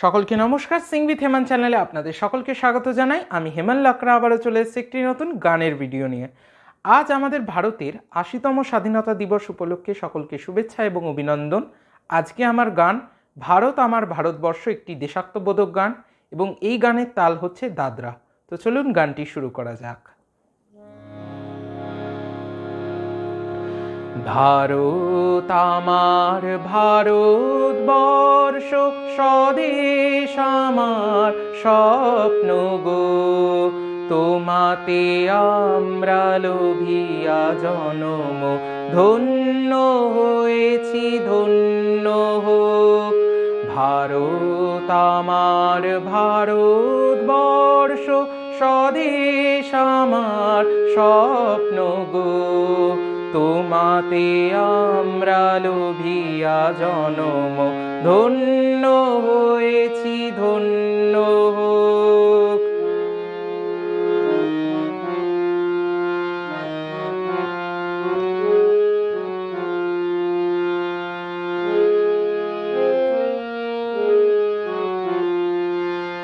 সকলকে নমস্কার। সিং উইথ হেমান চ্যানেলে আপনাদের সকলকে স্বাগত জানাই। আমি হেমান লাকড়া আবারও চলে এসেছি একটি নতুন গানের ভিডিও নিয়ে। আজ আমাদের ভারতের ৮০তম স্বাধীনতা দিবস উপলক্ষে সকলকে শুভেচ্ছা এবং অভিনন্দন। আজকে আমার গান ভারত আমার ভারতবর্ষ একটি দেশাত্মবোধক গান এবং এই গানের তাল হচ্ছে দাদরা। তো চলুন গানটি শুরু করা যাক। ভারত আমার ভারতবর্ষ স্বদেশ আমার স্বপ্ন গো, তোমাতে আমরা লোভিয়া জনম ধন্য হয়েছি ধন্য হোক। ভারত আমার ভারতবর্ষ স্বদেশ আমার স্বপ্ন গো, তোমাতে আমরা লোভিয়া জনম ধন্য হয়েছি ধন্য হোক।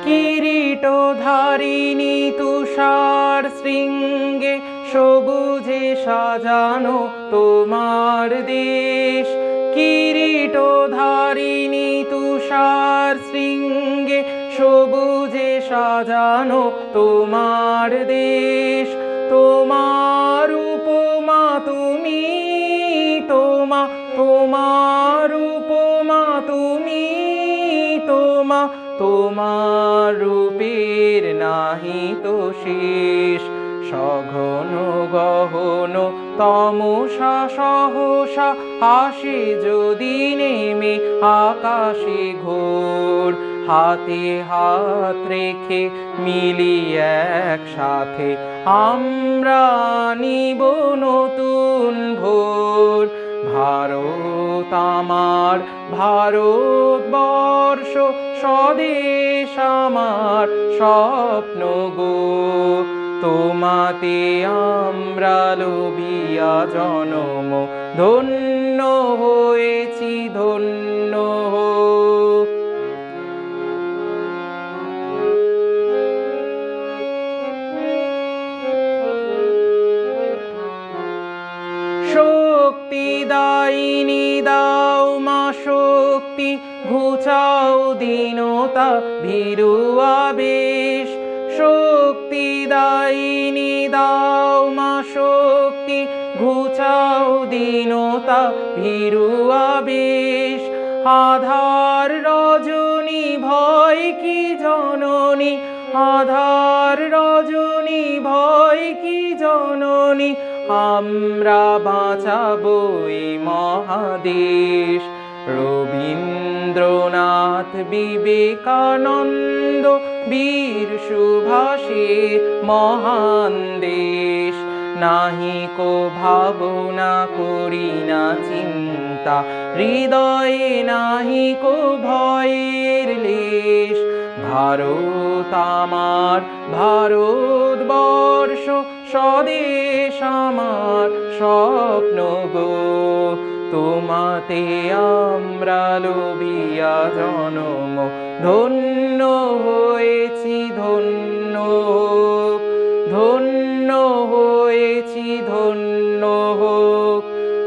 কিরীটধারিণী তুষার শৃঙ্গে সবুজে সাজানো তোমার দেশ, কিরীটধারিণী তুষার শৃঙ্গে সবুজে সাজানো তোমার দেশ। তোমার উপমা তুমি, তোমার উপমা তুমি, তোমার রূপের নাহি তো শেষ। সঘন গহন তমসা সহসা আসে যদি নেমে আকাশে ঘোর, হাতে হাত রেখে মিলি একসাথে আমরা নিব নতুন ভোর। ভারত আমার ভারতবর্ষ স্বদেশ আমার স্বপ্ন গো, তোমাতে আমরা লোভিয়া জনম ধন্য হয়েছি ধন্য হোক। শক্তি দায়িনী দাও মা শক্তি, ঘুচাও দীনতা ভীরু আবেশ। শক্তি দায়িনী দাও মা শক্তি, ঘুচাও দীনতা ভীরু আবেশ। আধার রজনী ভয় কি জননী, আধার রজনী ভয় কি জননী, আমরা বাঁচাবো এই মহাদেশ। রবীন্দ্রনাথ বিবেকানন্দ বীর সুভাষের মহান দেশ। নাহি কো ভাবনা করি না চিন্তা, হৃদয়ে নাহি কো ভয়ের লেশ। ভারত আমার ভারতবর্ষ স্বদেশ আমার স্বপ্ন গো, তোমাতে আমরা লোভিয়া জনম ধন্য হয়েছি ধন্য হোক, ধন্য হয়েছি ধন্য হোক,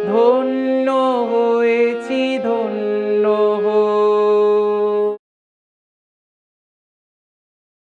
ধন্য